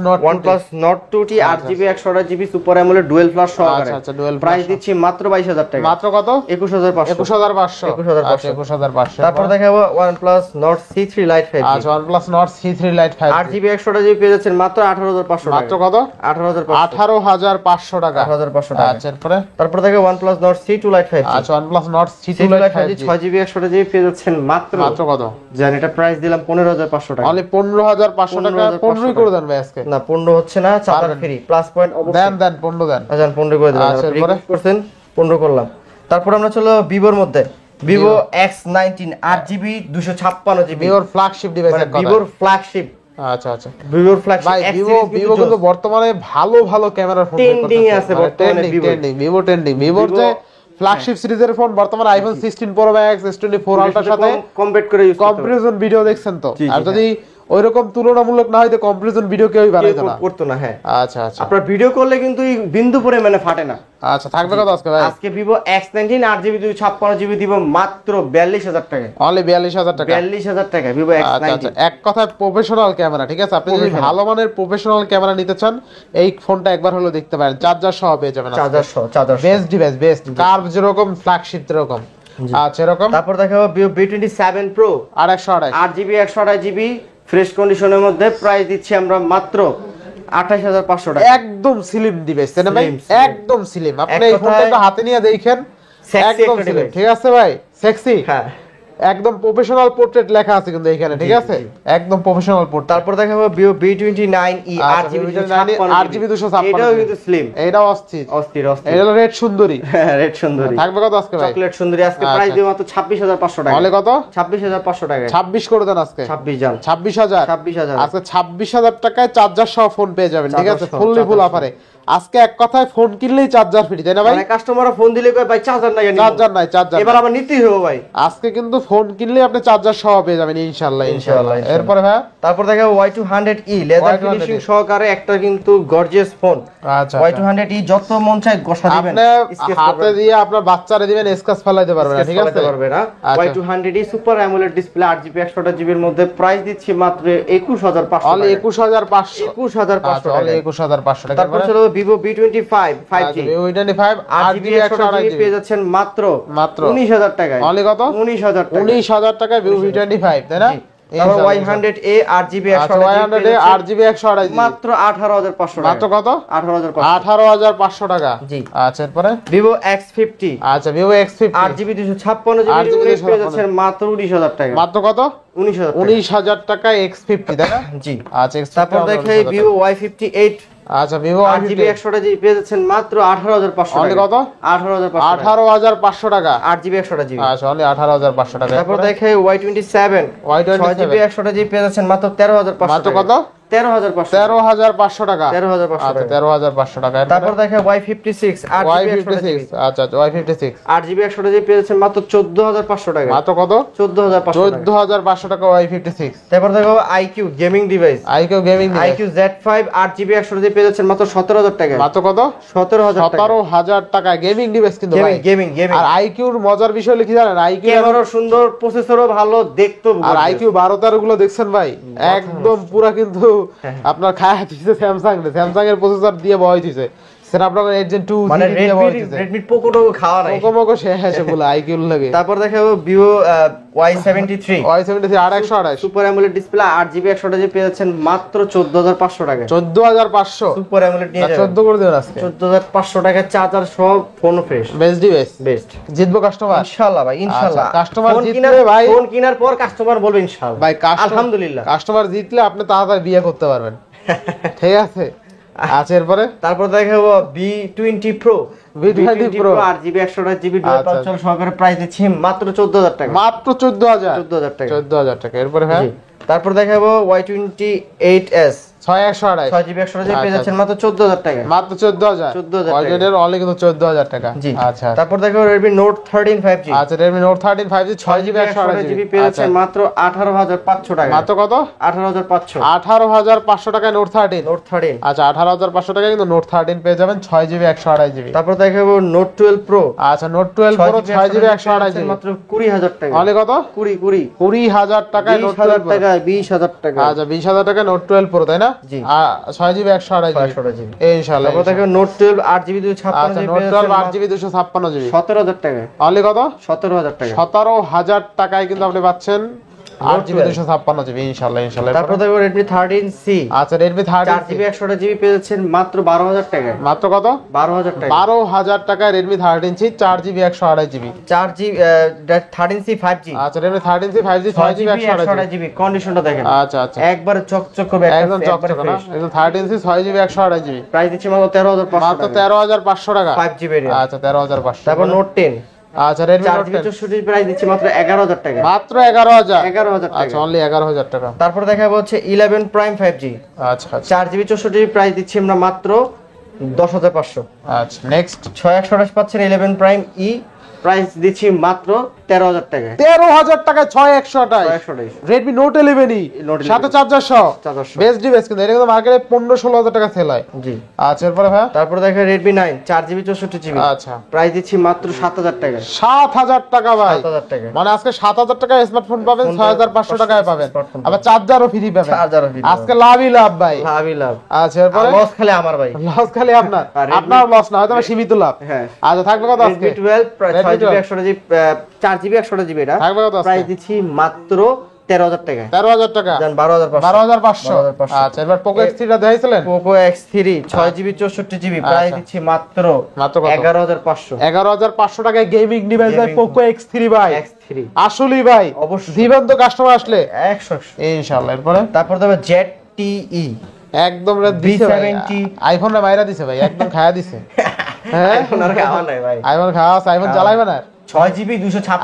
S1: Note 2T
S2: 8GB 128GB super AMOLED dual flash সহকারে।
S1: আচ্ছা ডুয়াল
S2: প্রাইস দিচ্ছি মাত্র 22000 টাকা।
S1: মাত্র কত?
S2: 21500
S1: আচ্ছা 21500।
S2: তারপর দেখাবো OnePlus Nord C3 Lite 5G।
S1: আচ্ছা OnePlus Nord C3 Lite 5G
S2: 8GB 128GB পেয়ে যাচ্ছেন মাত্র 18500 টাকা।
S1: মাত্র কত?
S2: 18500
S1: টাকা।
S2: 18500 টাকা।
S1: আচ্ছা
S2: তারপর দেখো OnePlus Nord C2 Lite 5G।
S1: আচ্ছা OnePlus Nord C2 Lite 5G
S2: 6GB 128GB পেয়ে যাচ্ছেন মাত্র
S1: কত?
S2: জানেন এটা প্রাইস দিলাম 15500 টাকা।
S1: অনলি 15500 টাকা। 15 করে দেন ভাই আজকে।
S2: না 15 হচ্ছে না, চার্জার ফ্রি প্লাস পয়েন্ট অবশ্যই
S1: দেন 15 দেন।
S2: আচ্ছা 15 করে দিলাম।
S1: আচ্ছা
S2: রিকোয়েস্ট করছেন 15 করলাম। তারপর আমরা চলো Vivoর মধ্যে Vivo X19 8GB 256GB
S1: Vivoর flagship device এক কথা।
S2: Vivoর ফ্ল্যাগশিপ।
S1: আচ্ছা
S2: Vivoর ফ্ল্যাগশিপ
S1: ভাই Vivo কিন্তু বর্তমানে ভালো ক্যামেরার ফোন
S2: ট্রেন্ডিং আছে বর্তমানে
S1: Vivo ট্রেন্ডিং। Vivoর যে ফ্ল্যাগশিপ সিরিজের ফোন বর্তমানে iPhone 16 Pro Max S24 Ultra সাথে
S2: কম্পেট করে ইউজ
S1: কম্পারিজন ভিডিও দেখছেন তো। আর যদি ওইরকম তুলনামূলক না হইতো কম্পারিজন ভিডিও কেউই বানাইতো না,
S2: করতো না। হ্যাঁ
S1: আচ্ছা
S2: আপনার ভিডিও করলে কিন্তু এই বিন্দু পরিমাণে ফাটে না।
S1: আচ্ছা থাকবে কত আজকে ভাই?
S2: আজকে Vivo X19 8GB 256GB দিব মাত্র 42000 টাকা।
S1: অনলি 42000 টাকা।
S2: 42000 টাকা Vivo X19।
S1: আচ্ছা এক কথায় প্রফেশনাল ক্যামেরা, ঠিক আছে? আপনি যদি ভালো মানের প্রফেশনাল ক্যামেরা নিতে চান এই ফোনটা একবার হলো দেখতে পারেন। চার্জার সহ পেয়ে যাবেন।
S2: Charger
S1: best device best. Curve যেরকম ফ্ল্যাগশিপ যেরকম। আচ্ছা এরকম।
S2: তারপর দেখাবো Vivo V27 Pro 8GB 128GB fresh কন্ডিশনের মধ্যে প্রাইস দিচ্ছি আমরা মাত্র 28500 টাকা।
S1: একদম স্লিম ডিভাইস তাই না ভাই? একদম স্লিম। আপনি এই ফোনটা হাতে নিয়ে দেখেন একদম স্লিম, ঠিক আছে ভাই? সেক্সি। হ্যাঁ একদম প্রফেশনাল পোর্ট্রেট লেখা আছে কিন্তু এখানে, ঠিক আছে? একদম প্রফেশনাল পোর্ট্রেট।
S2: তারপর দেখাবো Vivo V29e 8GB
S1: 256
S2: এটাও কিন্তু স্লিম।
S1: এটাও অস্থির। এটা হলো রেড সুন্দরী।
S2: রেড সুন্দরী
S1: থাকবে কত আজকে ভাই?
S2: চকলেট সুন্দরী আজকে প্রাইস দিব মাত্র 26500 টাকা।
S1: বলে কত?
S2: 26500 টাকা।
S1: 26 করে দেন আজকে।
S2: 26 জান
S1: 26000 আজকে 26000 টাকায় চার্জার সহ ফোন পেয়ে যাবেন, ঠিক আছে? ফুললি ফুল অফারে। আজকে এক কথায় ফোন কিনলেই চার্জার ফ্রি, তাই না ভাই?
S2: মানে কাস্টমাররা ফোন দিলে কয় ভাই চার্জার নাই,
S1: চার্জার
S2: এবার আবার নিতেই হবে ভাই।
S1: আজকে কিন্তু ফোন কিনলে আপনি চার্জার সহ পেয়ে যাবেন ইনশাআল্লাহ। এরপরে ভাই
S2: তারপর দেখাবো Y200e লেদার ফিনিশিং সহকারে একটা কিন্তু গর্জিয়াস ফোন। আচ্ছা Y200e যত মন চায় ঘষা দিবেন,
S1: আপনি হাতে দিয়ে আপনার বাচ্চারে দিবেন স্ক্র্যাচ ফেলাইতে পারবে না, ঠিক আছে?
S2: পারবে না। Y200e super AMOLED display 8GB 128GB এর মধ্যে প্রাইস দিচ্ছি মাত্র 21500
S1: অনলি 21500
S2: অনলি
S1: 21500 টাকা।
S2: তারপর চলো Vivo V25 5G
S1: Vivo V25
S2: 8GB 128GB পেয়ে যাচ্ছেন মাত্র 19000 টাকায়।
S1: অনলি কত? 19000 টাকায় Vivo V25, তাই না?
S2: তারপর Y100A 8GB
S1: 128GB
S2: মাত্র 18500 টাকা।
S1: মাত্র কত?
S2: 18500
S1: টাকা।
S2: জি।
S1: আচ্ছা এরপরে
S2: Vivo X50
S1: আচ্ছা Vivo X50
S2: 8GB 256GB পেয়ে যাচ্ছেন মাত্র 19000 টাকা।
S1: মাত্র কত? 19000 টাকা X50, তাই না?
S2: জি।
S1: আচ্ছা
S2: তারপর দেখে Vivo Y58
S1: আচ্ছা ভিভো
S2: 8GB 128GB পেয়ে যাচ্ছেন মাত্র 18500
S1: অনলি
S2: টাকা।
S1: কত?
S2: 18500
S1: টাকা।
S2: 8GB 128GB।
S1: আচ্ছা অনলি 18500 টাকা।
S2: তারপর দেখে Y27 6GB 128GB পেয়ে যাচ্ছেন মাত্র 13500
S1: মাত্র
S2: টাকা।
S1: কত?
S2: 13500
S1: টাকা।
S2: 13500
S1: আচ্ছা
S2: টাকা।
S1: 13500 টাকা।
S2: তারপর দেখে Y56 8GB 128GB।
S1: আচ্ছা Y56
S2: 8GB 128GB পেয়ে যাচ্ছেন মাত্র 14500 টাকা।
S1: মাত্র কত? 14500 টাকা Y56।
S2: তারপর দেখো IQ gaming device
S1: IQ gaming
S2: IQ Z5 8GB 128GB পেয়ে যাচ্ছেন মাত্র 17000 টাকা।
S1: মাত্র কত?
S2: 17000 টাকা।
S1: 17000 টাকা গেমিং ডিভাইস কিন্তু ভাই।
S2: গেমিং
S1: আর IQ এর মজার বিষয় হলো কি জানেন? IQ
S2: ক্যামেরা সুন্দর, প্রসেসরও ভালো, দেখতেও
S1: আর IQ 12 গুলো দেখছেন ভাই, একদম পুরা কিন্তু আপনার খায়া দিছে স্যামসাং এর প্রসেসর দিয়ে বয় দিছে। স্ন্যাপড্রাগন 8 Gen 2
S2: মানে Redmi Poco খাওয়া নাই।
S1: পোকো শেষ বলে IQ লাগে।
S2: তারপর দেখাবো Vivo Y73
S1: 8128
S2: super AMOLED display 8GB 128GB পেয়ে যাচ্ছেন মাত্র 14500 টাকা।
S1: 14500
S2: সুপার অ্যামোলেড নিয়ে যাবেন
S1: 14 করে দেবেন আজকে।
S2: 14500 টাকা, চার্জার সব, phone fresh,
S1: best device,
S2: best.
S1: জিতবো কাস্টমার
S2: ইনশাআল্লাহ ভাই, ইনশাআল্লাহ।
S1: কাস্টমার
S2: ফোন
S1: জিতলে ভাই,
S2: ফোন কেনার পর কাস্টমার বলবে ইনশাআল্লাহ
S1: ভাই
S2: আলহামদুলিল্লাহ।
S1: কাস্টমার জিতলে আপনি তাড়াতাড়ি বিয়ে করতে পারবেন। ঠিক আছে। আচ্ছা এরপরে
S2: তারপর দেখাবো B20 Pro 8GB 128GB dual পাঁচশো সহকারে প্রাইস দিচ্ছি মাত্র 14000 টাকা।
S1: মাত্র 14000
S2: টাকা।
S1: 14000 টাকা। এরপরে হ্যাঁ
S2: তারপর দেখাবো Y28s
S1: 6128
S2: 6GB 128GB পেয়ে যাচ্ছেন মাত্র 14000 টাকা।
S1: মাত্র 14000
S2: 14000
S1: ওয়াইডের অনলি কিন্তু 14000 টাকা।
S2: আচ্ছা তারপর দেখো Redmi Note 13 5G।
S1: আচ্ছা Redmi Note 13 5G 6GB 128GB
S2: পেয়ে যাচ্ছেন মাত্র 18500 টাকা।
S1: মাত্র কত?
S2: 18500
S1: 18500 টাকায় Note 13।
S2: Note 13
S1: আচ্ছা 18500 টাকায় কিন্তু Note 13 পেয়ে যাবেন 6GB 128GB।
S2: তারপর দেখাবো Note 12 Pro।
S1: আচ্ছা Note 12 Pro 6GB 128GB
S2: মাত্র 20000 টাকা।
S1: অনলি কত?
S2: 20000
S1: টাকায় Note 12
S2: টাকা, 20000 টাকা।
S1: আচ্ছা 20000 টাকা Note 12 Pro তাই না?
S2: জি।
S1: 6GB 128GB ইনশাআল্লাহ।
S2: তারপর দেখো Note 12 8GB 256GB।
S1: আচ্ছা Note 12 8GB 256GB
S2: 17000 টাকা।
S1: অনলি কত?
S2: 17000 টাকা।
S1: 17000 টাকায় কিন্তু আপনি পাচ্ছেন 8GB 256GB ইনশাআল্লাহ।
S2: তারপর দেখো Redmi 13C।
S1: আচ্ছা Redmi 13
S2: 4GB 128GB পেয়ে যাচ্ছেন মাত্র 12000 টাকা।
S1: মাত্র কত?
S2: 12000 টাকা।
S1: 12000 টাকায় Redmi 13C 4GB 128GB
S2: 4GB 13C 5G।
S1: আচ্ছা Redmi 13C 5G 6GB
S2: 128GB কন্ডিশনটা দেখেন।
S1: আচ্ছা আচ্ছা
S2: একবারে চকচক করবে,
S1: একদম চকচক না, একদম 13C 6GB 128GB
S2: প্রাইস দিচ্ছি মাত্র 13500
S1: মাত্র
S2: টাকা।
S1: 13500 টাকা
S2: 5GB
S1: আচ্ছা 13500।
S2: তারপর Note 10
S1: আচ্ছা Redmi Note
S2: 4GB
S1: 10
S2: 64GB price দিচ্ছি মাত্র 11000 টাকা।
S1: মাত্র 11000
S2: 11000 টাকা।
S1: আচ্ছা অনলি 11000 টাকা।
S2: তারপর দেখাবো হচ্ছে 11 Prime 5G।
S1: আচ্ছা আচ্ছা
S2: 4GB 64GB প্রাইস দিচ্ছি আমরা মাত্র 10500।
S1: আচ্ছা নেক্সট
S2: 6128 পাচ্ছেন 11 Prime E প্রাইস দিচ্ছি মাত্র 13000 টাকা।
S1: 13000 টাকায় 6128
S2: 6128
S1: Redmi Note 11E
S2: Note 11
S1: সাথে চার্জার সহ
S2: চার্জার
S1: বেস্ট ডিভাইস কিন্তু এটা কিন্তু মার্কেটে 15-16000 টাকা সেল হয়।
S2: জি।
S1: আচ্ছা এরপরে ভাই
S2: তারপর দেখো Redmi 9 4GB 64GB
S1: আচ্ছা
S2: প্রাইস দিচ্ছি মাত্র 7000 টাকা।
S1: 7000 টাকা ভাই
S2: 7000 টাকা।
S1: মানে আজকে 7000 টাকায় স্মার্টফোন পাবেন, 6500 টাকায় পাবেন,
S2: smartphone
S1: আবার চার্জারও ফ্রি পাবেন।
S2: চার্জারও free
S1: আজকে লাভই লাভ ভাই।
S2: লাভই লাভ।
S1: আচ্ছা এরপরে
S2: লস খালি আমার ভাই।
S1: লস খালি আপনার,
S2: আর Redmi-
S1: আপনার লস না, হয়তো সীমিত লাভ।
S2: হ্যাঁ।
S1: আচ্ছা থাকবে কত আজকে?
S2: Redmi 12 প্রায়
S1: Redmi
S2: 6GB
S1: 12
S2: 128GB 4GB 128GB এটা
S1: থাকবে কত আজকে?
S2: প্রাইস দিচ্ছি মাত্র 13000 টাকা।
S1: 13000 টাকা
S2: জান 12500।
S1: 12500। আচ্ছা এবার Poco X3 টা দেখাইছিলেন?
S2: Poco X3 6GB 64GB price
S1: আচ্ছা।
S2: দিচ্ছি মাত্র
S1: মাত্র কত?
S2: 11500।
S1: 11500 টাকায় গেমিং ডিভাইস ভাই
S2: Gaming
S1: Poco X3 ভাই।
S2: X3
S1: আসলেই ভাই
S2: অবশ্যই।
S1: দিবেন তো কাস্টমার আসলে
S2: 100।
S1: ইনশাআল্লাহ। এরপরে
S2: তারপর তবে ZTE
S1: একদম রে দিছে ভাই,
S2: B70
S1: আইফোন রে মাইরা দিছে ভাই, একদম খায়া দিছে। হ্যাঁ
S2: এখন আর খাওয়া নাই ভাই।
S1: আইফোন খাওয়া, আইফোন চালাইবে না?
S2: 6GB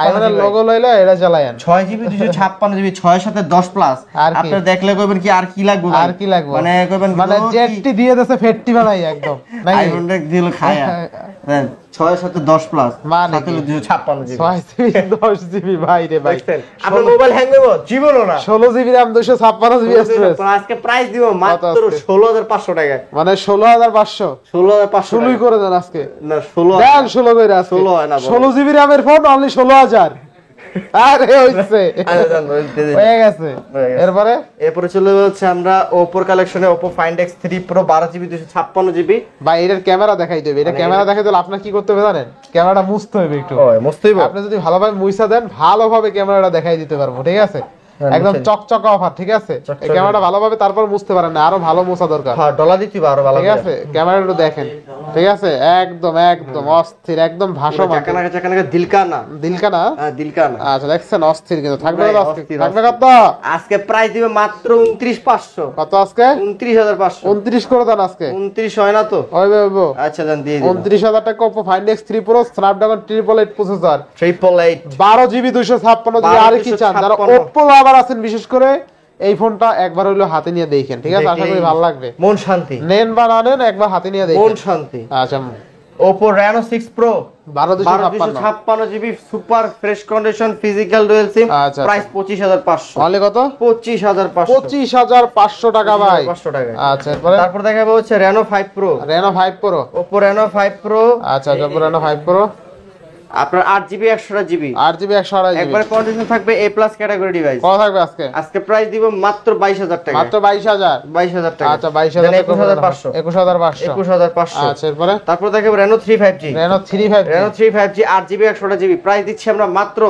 S1: আইফোনের
S2: 256GB
S1: লোগো লইলে এটা চালায়েন।
S2: 6GB 256GB 6 সাথে 10 প্লাস।
S1: আর কি?
S2: আপনি দেখলে কইবেন কি আর কি লাগবে ভাই?
S1: আর কি লাগবে?
S2: মানে কইবেন
S1: মানে জেটটি দিয়ে দেছে ফেটটি বানাই একদম নাকি?
S2: আইফোন দেখ দিল খায়া। 6 সাথে 10 প্লাস
S1: মানে
S2: সাথে 256GB
S1: 6GB 10GB ভাই রে ভাই।
S2: আপনার মোবাইল হ্যাং হইবো জীবনও না।
S1: 16GB RAM 256GB স্টোরেজ
S2: আজকে প্রাইস দিব মাত্র 16500 টাকা।
S1: মানে 16500
S2: 16500
S1: ষোলোই করে দেন আজকে।
S2: না 16
S1: দেন 16 করে আজকে।
S2: 16 হয় না বলো।
S1: 16GB RAM এর ফোন অনলি 16000। আরে হইছে
S2: আরে জান
S1: হয়ে গেছে। এরপরে
S2: এরপরে চলে যাচ্ছে আমরা Oppo কালেকশনে Oppo Find X3 Pro 12GB 256GB
S1: ভাই এটার ক্যামেরা দেখাই দেবে। এটা ক্যামেরা দেখাইতে হলে আপনার কি করতে হবে জানেন? ক্যামেরাটা মুছতে হবে একটু।
S2: মস্তই
S1: আপনি যদি ভালোভাবে মুইসা দেন ভালোভাবে ক্যামেরাটা দেখাই দিতে পারবো, ঠিক আছে? একদম চকচকা অফার, ঠিক আছে? এই ক্যামেরাটা ভালোভাবে তারপর মুছতে পারেন না, আরো ভালো মোছা দরকার।
S2: হ্যাঁ, ডলার দিতে আরো ভালো,
S1: ঠিক আছে? ক্যামেরাটা একটু দেখেন, ঠিক আছে? একদম একদম অস্থির, একদম ভাসমান।
S2: চাকানাকা দিলকানা,
S1: দিলকানা,
S2: হ্যাঁ দিলকানা।
S1: আচ্ছা দেখছেন অস্থির, কিন্তু থাকবে
S2: ভাই,
S1: কত আজকে?
S2: অস্থির,
S1: থাকবে কত
S2: আজকে প্রাইস দিবে মাত্র 29,500।
S1: কত আজকে?
S2: 29,500।
S1: 29 করে দেন আজকে।
S2: 29 হয় না তো?
S1: হবে।
S2: আচ্ছা দেন, দিয়ে দিন।
S1: 29,000 টাকা Oppo Find X3 Pro Snapdragon 888 processor,
S2: 888,
S1: 12GB 256GB। আর কি চান? যারা Oppo লাভার আছেন বিশেষ করে, এই ফোনটা একবার হইলো হাতে নিয়ে দেখেন, ঠিক আছে? আশা করি ভালো লাগবে।
S2: মন শান্তি,
S1: নেন বা না নেন, একবার হাতে নিয়ে দেখেন,
S2: মন শান্তি।
S1: আচ্ছা,
S2: Oppo Reno 6 Pro
S1: 12,256
S2: 12,256GB super fresh condition physical dual SIM,
S1: আচ্ছা,
S2: প্রাইস 25,500।
S1: অনলি কত?
S2: 25,500।
S1: 25,500 টাকা ভাই।
S2: 500 টাকা।
S1: আচ্ছা, এরপরে
S2: তারপর দেখাবো হচ্ছে Reno 5 Pro,
S1: Reno 5 Pro,
S2: Oppo Reno 5 Pro।
S1: আচ্ছা, তারপর Reno 5 Pro
S2: আপনার 8GB 128GB,
S1: 8GB 128GB,
S2: একবার কন্ডিশন থাকবে A+ ক্যাটাগরি ডিভাইস।
S1: কত থাকবে আজকে?
S2: আজকে প্রাইস দিব মাত্র 22,000 টাকা।
S1: মাত্র 22,000।
S2: 22,000 টাকা।
S1: আচ্ছা, 22,000
S2: 21,500।
S1: 21,500।
S2: 21,500।
S1: আচ্ছা, এরপরে
S2: তারপর দেখাবো Reno 3 5G,
S1: Reno 3 5G,
S2: Reno 3 5G 8GB 128GB, price দিচ্ছি আমরা মাত্র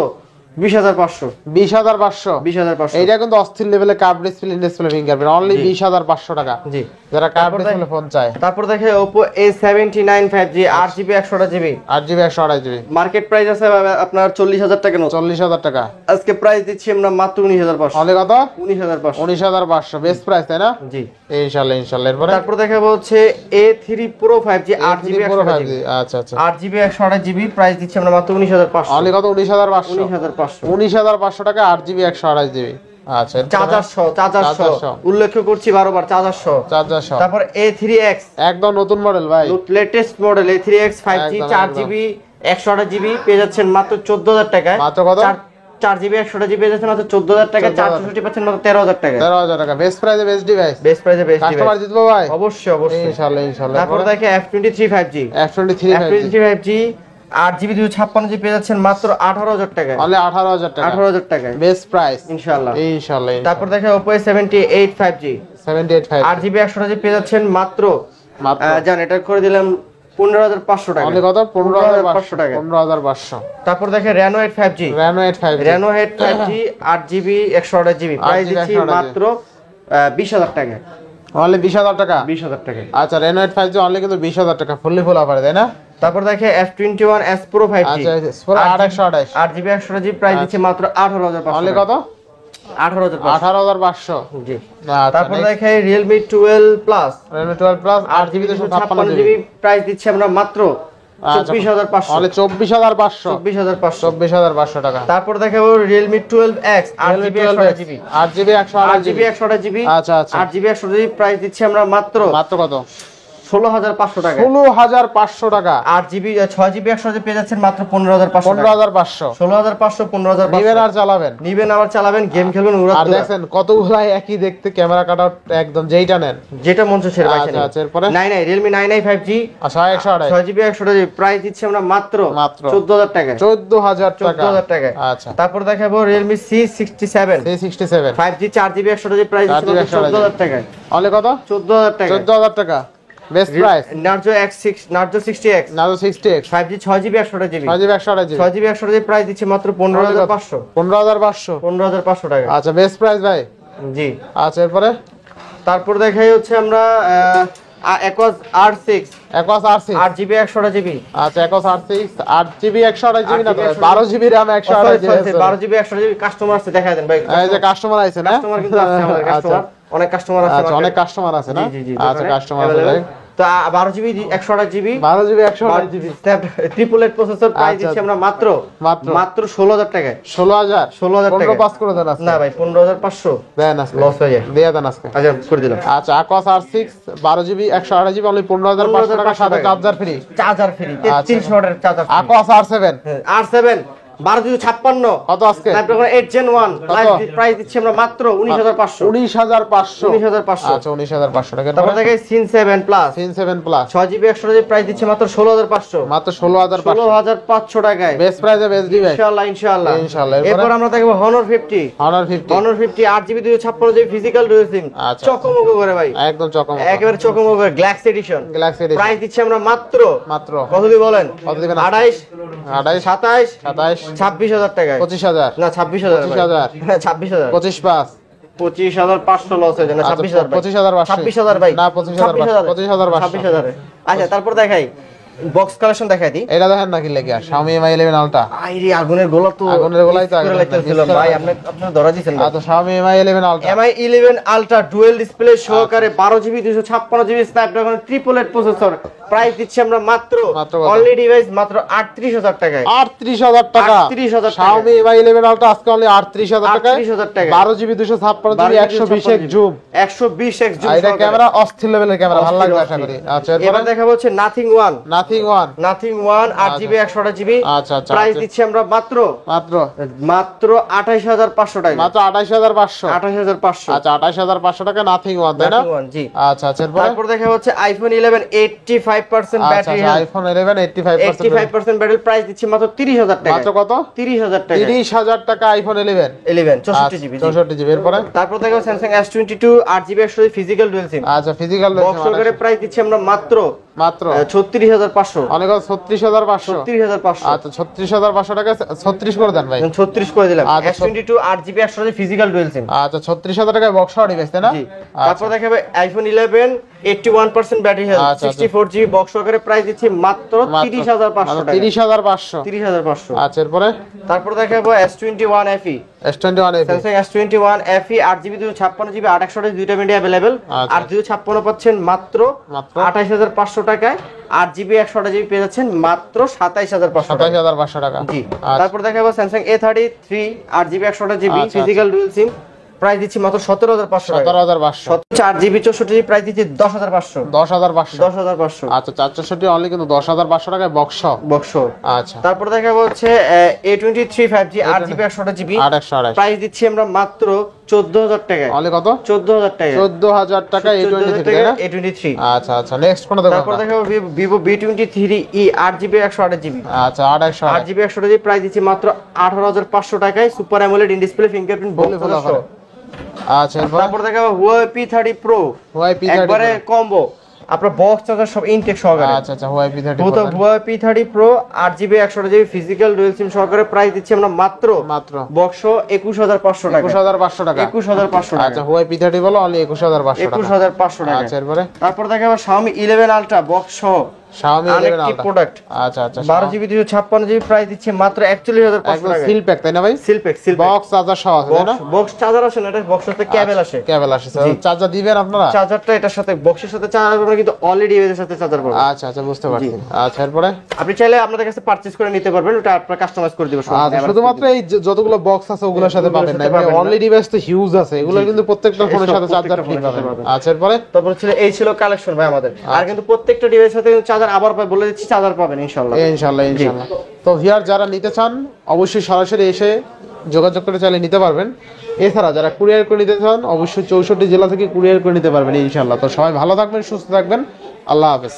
S2: 20,500।
S1: 20,500।
S2: 20,500।
S1: এইটা কিন্তু অস্থির লেভেলে কার্ভ ডিসপ্লে ফিঙ্গারপ্রিন্ট, অনলি 20,500 টাকা।
S2: জি,
S1: যারা কার্ভ ডিসপ্লে ফোন চায়।
S2: তারপর দেখে Oppo A79 5G 8GB 128GB,
S1: 8GB 128GB,
S2: market price আছে আপনার 40,000 টাকা।
S1: 40,000 টাকা।
S2: আজকে প্রাইস দিচ্ছি আমরা মাত্র 19,500।
S1: অনলি কত?
S2: 19,500।
S1: 19,500 বেস্ট প্রাইস, তাই না?
S2: জি,
S1: ইনশাআল্লাহ। এরপরে
S2: তারপর দেখাবো হচ্ছে A3 Pro 5G 8GB 128GB,
S1: আচ্ছা,
S2: 8GB 128GB, প্রাইস দিচ্ছি আমরা মাত্র 19,500।
S1: অনলি কত? 19,500।
S2: 19,500।
S1: 19,500 টাকা 8GB 128GB। আচ্ছা,
S2: চার্জার সহ উল্লেখ করছি 12 বার, চার্জার সহ। তারপর A3X
S1: একদম নতুন মডেল ভাই,
S2: latest model A3X 5G 4GB 128GB পেয়ে যাচ্ছেন মাত্র 14,000 টাকায়।
S1: মাত্র কত?
S2: 4GB 128GB পেয়ে যাচ্ছেন মাত্র 14,000 টাকা। 464 পাচ্ছেন মাত্র 13,000 টাকা।
S1: 13,000 টাকা বেস্ট প্রাইসে বেস্ট ডিভাইস।
S2: বেস্ট প্রাইসে বেস্ট ডিভাইস।
S1: কাস্টমার জিতবো ভাই,
S2: অবশ্যই।
S1: ইনশাআল্লাহ।
S2: তারপর দেখে F23 5G,
S1: F23
S2: 5G 8GB 256GB পেয়ে যাচ্ছেন মাত্র 18,000 টাকায়।
S1: অনলি 18,000 টাকা।
S2: 18,000 টাকায়
S1: বেস্ট প্রাইস,
S2: ইনশাআল্লাহ। তারপর
S1: ইনশাআল্লাহ।
S2: দেখে Oppo A78 5G
S1: 78 5
S2: 8GB 128GB পেয়ে যাচ্ছেন মাত্র জান এটা করে দিলাম 15,500 টাকা।
S1: অনলি কত?
S2: 15,500 টাকা।
S1: 15,500।
S2: তারপর দেখে Reno 8 5G,
S1: Reno 8 5G,
S2: Reno 8 5G 8GB 128GB price দিচ্ছি মাত্র 20,000 টাকা।
S1: অনলি 20,000 টাকা।
S2: 20,000 টাকা।
S1: আচ্ছা, Reno 8 5G অনলি কিন্তু 20,000 টাকা, ফুললি ফুল অফার, তাই না?
S2: তারপর দেখে F21s Pro 5G,
S1: আচ্ছা, পুরো 8/128
S2: 8GB 128GB প্রাইস দিচ্ছি মাত্র 18,500।
S1: অনলি কত?
S2: 18,500।
S1: 18,500।
S2: জি।
S1: আচ্ছা,
S2: তারপর দেখে Realme 12 Plus,
S1: Redmi 12 Plus 8GB 256GB
S2: price দিচ্ছি আমরা মাত্র 24,500।
S1: অনলি 24,500।
S2: 24,500
S1: টাকা।
S2: তারপর দেখাবো Realme 12X 8GB 128GB,
S1: 8GB
S2: 128GB।
S1: আচ্ছা,
S2: 8GB 128GB প্রাইস দিচ্ছি আমরা মাত্র
S1: কত?
S2: 16,500 টাকা।
S1: 16,500 টাকা।
S2: 8GB 6GB 128GB পেয়ে যাচ্ছেন মাত্র 15,500 টাকা।
S1: 15,500।
S2: 16,500 15,500
S1: নিবেন আর চালাবেন,
S2: নিবেন আবার চালাবেন, গেম খেলবেন।
S1: আর দেখেন কতগুলা একই দেখতে, ক্যামেরা কাট আউট একদম যেইটা নেন,
S2: যেটা মন চায় সেটা
S1: আচ্ছা, আচ্ছা। এরপরে
S2: Realme 99 5G
S1: আচ্ছা 128
S2: 6GB 128GB প্রাইস দিচ্ছি আমরা মাত্র 14,000 টাকা।
S1: 14,000 টাকা।
S2: 14,000 টাকা।
S1: আচ্ছা,
S2: তারপর দেখাবো Realme C67
S1: C67
S2: 5G 4GB 128GB price দিচ্ছি মাত্র 14,000 টাকা।
S1: অনলি কত?
S2: 14,000 টাকা।
S1: 14,000 টাকা best price.
S2: Narzo 60X
S1: 60X
S2: 5G 6GB 128GB
S1: 6GB 128GB
S2: 6GB 128GB price দিচ্ছি মাত্র 15,500।
S1: 15,500
S2: 15,500 টাকা।
S1: আচ্ছা, বেস্ট প্রাইস ভাই।
S2: জি।
S1: আচ্ছা, এরপরে
S2: তারপর দেখাই হচ্ছে আমরা Aquos R6
S1: Aquos R6
S2: 8GB 128GB।
S1: আচ্ছা, Aquos R6 8GB 128GB না, 12GB RAM 128GB
S2: 12GB 128GB customer আছে, দেখায় দেন ভাই।
S1: এই যে কাস্টমার আছে না,
S2: কাস্টমার কিন্তু আছে, আমাদের কাস্টমার অনেক কাস্টমার আছে।
S1: আচ্ছা, অনেক কাস্টমার আছে না। আচ্ছা, কাস্টমার আছে।
S2: তো 12GB 128GB
S1: 12GB 128GB
S2: triple eight processor price দিচ্ছি আমরা মাত্র 16,000 টাকায়।
S1: 16,000
S2: টাকা।
S1: 15 পাস করে দেন আজকে।
S2: না ভাই 15,500
S1: দেন আজকে,
S2: লস হয়ে যায়।
S1: দিয়ে দেন আজকে।
S2: আচ্ছা, করে দিলাম।
S1: আচ্ছা, Aquos R6 12GB 128GB only 15,500 টাকা, সাথে চার্জার ফ্রি।
S2: চার্জার ফ্রি 33 ওয়াটের চার্জার।
S1: Aquos R7
S2: R7 12,256
S1: কত আজকে?
S2: Snapdragon 8 Gen 1 প্রাইস দিচ্ছি আমরা মাত্র 19,500।
S1: 19,500। আচ্ছা, 19,500 টাকা।
S2: তারপর দেখে Sin 7 Plus
S1: 7 Plus
S2: 6GB 128GB price দিচ্ছি মাত্র 16,500।
S1: মাত্র 16,500
S2: টাকায়।
S1: বেস্ট প্রাইসে বেস্ট ডিভাইস
S2: ইনশাআল্লাহ। এরপর আমরা দেখব Honor 50 8GB 256GB physical dual SIM, চকমকো করে ভাই,
S1: একদম চকমকো,
S2: একেবারে চকমকো করে গ্লাক্স এডিশন। প্রাইস দিচ্ছি আমরা মাত্র
S1: কত
S2: দিই বলেন?
S1: কত দিবেন?
S2: 28
S1: 27
S2: 27
S1: 27
S2: 26,000 টাকায়
S1: 25,000
S2: না 26,000
S1: 25,000
S2: হ্যাঁ 26,000
S1: 25,5
S2: 25,500 লস হয়ে যায় না 26,000 ভাই
S1: 25,500
S2: ভাই
S1: না 25,500
S2: 26,000 আচ্ছা তারপর দেখাই বক্স কালেকশন দেখাই দি
S1: এটা দেখেন নাকি লেগে Xiaomi Mi 11 Ultra
S2: আইরে আগুনের গোলা তো
S1: আগুনের গোলাই তো আগুন
S2: লাগতেছিল ভাই আপনি ধরা দিছেন না
S1: তো Xiaomi Mi 11 Ultra
S2: Mi 11 Ultra dual display সহকারে 12GB 256GB Snapdragon 888 processor price দিচ্ছি আমরা মাত্র অনলি ডিভাইস মাত্র 38,000 টাকায়
S1: 38,000 টাকা
S2: 38,000 টাকা
S1: Xiaomi Mi 11 Ultra আজকে অনলি 38,000 টাকায়
S2: 38,000 টাকা
S1: 12GB 256GB 120x zoom
S2: 120x zoom
S1: এটা ক্যামেরা অস্থির লেভেলের ক্যামেরা ভালো লাগবে আশা করি আচ্ছা
S2: এবার দেখাবো হচ্ছে nothing one
S1: nothing one
S2: 8GB 128GB
S1: আচ্ছা আচ্ছা
S2: প্রাইস দিচ্ছি আমরা মাত্র 28,500 টাকা
S1: মাত্র 28,500
S2: 28,500
S1: আচ্ছা 28,500 টাকা নাথিং ওয়ান তাই না
S2: জি
S1: আচ্ছা আচ্ছা
S2: তারপর দেখা হচ্ছে iPhone 11 85% battery health
S1: iPhone 11
S2: 85% battery price দিচ্ছি মাত্র 30,000 টাকা
S1: মাত্র কত
S2: 30,000 টাকা
S1: 30,000 টাকা আইফোন 11
S2: 64GB
S1: 64GB এরপরে
S2: তারপর দেখা Samsung S22 8GB 128GB physical dual SIM
S1: আচ্ছা ফিজিক্যাল
S2: বক্স সহকারে প্রাইস দিচ্ছি আমরা মাত্র 36,500
S1: অনেক 36,500
S2: 36,500
S1: আচ্ছা 36,500 টাকা 36 করে দেন ভাই
S2: 36 করে দিলাম
S1: আচ্ছা,
S2: S22 8GB 128GB physical dual SIM
S1: আচ্ছা 36,000 টাকায় বক্স সহ ডিভাইস তাই না
S2: জি তারপর দেখাবে iPhone 11 81% battery health 64GB box সহকারে প্রাইস দিচ্ছি মাত্র 30,500 টাকা
S1: 30,500
S2: 30,500
S1: আচ্ছা এরপরে
S2: তারপর দেখাবো S21 FE
S1: S21
S2: Samsung S21 FE 8GB 256GB 8/128 দুইটা মিডিয়া अवेलेबल আর 256 পাচ্ছেন মাত্র 28,500 টাকায় 8GB 128GB পেয়ে যাচ্ছেন মাত্র 27,500
S1: টাকা
S2: জি তারপর দেখাবো Samsung A33 8GB 128GB physical dual SIM price দিচ্ছি মাত্র 17,500 টাকা
S1: 17,500
S2: 4GB 64GB প্রাইস দিচ্ছি 10,500 10,500
S1: আচ্ছা 464 অনলি কিন্তু 10,500 টাকায় বক্স আচ্ছা
S2: তারপর দেখাবো হচ্ছে A23 5G 8GB 128GB price দিচ্ছি আমরা মাত্র 14,000 টাকা
S1: অনলি কত
S2: 14,000 টাকা
S1: 14,000 টাকা
S2: A23
S1: আচ্ছা আচ্ছা নেক্সট কোন দেখো
S2: তারপর দেখাবো Vivo B23e 8GB 128GB
S1: আচ্ছা
S2: 8GB 128GB প্রাইস দিচ্ছি মাত্র 18,500 টাকায় super AMOLED in display fingerprint box
S1: আচ্ছা
S2: তারপর দেখাবো Huawei P30 Pro একবারে কম্বো আপনার বক্স চার্জার সব ইনটেক সহকারে
S1: আচ্ছা আচ্ছা Huawei P30
S2: Huawei P30 Pro 8GB 128GB physical dual SIM সহকারে প্রাইস দিচ্ছি আমরা মাত্র বক্স 21,500 টাকা
S1: 21,500 টাকা
S2: 21,500 টাকা
S1: আচ্ছা Huawei P30 বলো অনলি 21,500 টাকা
S2: 21,500 টাকা
S1: আচ্ছা এরপরে
S2: তারপর দেখাবো Xiaomi 11 Ultra বক্স সহ
S1: Xiaomi 11 Ultra
S2: প্রোডাক্ট
S1: আচ্ছা আচ্ছা
S2: 12GB 256GB প্রাইস দিচ্ছে মাত্র 41,500 টাকা
S1: সিল প্যাক তাই না ভাই
S2: সিল প্যাক
S1: বক্স চার্জার সহ আছে না
S2: বক্স চার্জার আসে না এটা বক্সের সাথে কেবল আসে
S1: চার্জার দিবেন আপনারা
S2: চার্জারটা এটার সাথে বক্সের সাথে চার্জার পাবেন কিন্তু অলরেডি এর সাথে চার্জার পাবেন
S1: আচ্ছা আচ্ছা বুঝতে পারছি আচ্ছা এরপরে
S2: আপনি চাইলে আপনাদের কাছে পারচেজ করে নিতে পারবেন ওটা আপনারা কাস্টমাইজ করে দিবেন
S1: আচ্ছা শুধুমাত্র এই যতগুলো বক্স আছে ওগুলোর সাথে পাবেন না অনলি ডিভাইস তো হিউজ আছে এগুলো কিন্তু প্রত্যেকটা ফোনের সাথে চার্জার ফ্রি পাবেন আচ্ছা এরপরে
S2: তারপর এই ছিল কালেকশন ভাই আমাদের আর কিন্তু প্রত্যেকটা ডিভাইসের সাথে চার্জার আবার বলে দিচ্ছি চার্জার পাবেন ইনশাআল্লাহ
S1: তো ভিউয়ার যারা নিতে চান অবশ্যই সরাসরি এসে যোগাযোগ করে চাইলে নিতে পারবেন এছাড়া যারা কুরিয়ার করে নিতে চান অবশ্যই 64 জেলা থেকে কুরিয়ার করে নিতে পারবেন ইনশাআল্লাহ তো সবাই ভালো থাকবেন সুস্থ থাকবেন আল্লাহ হাফেজ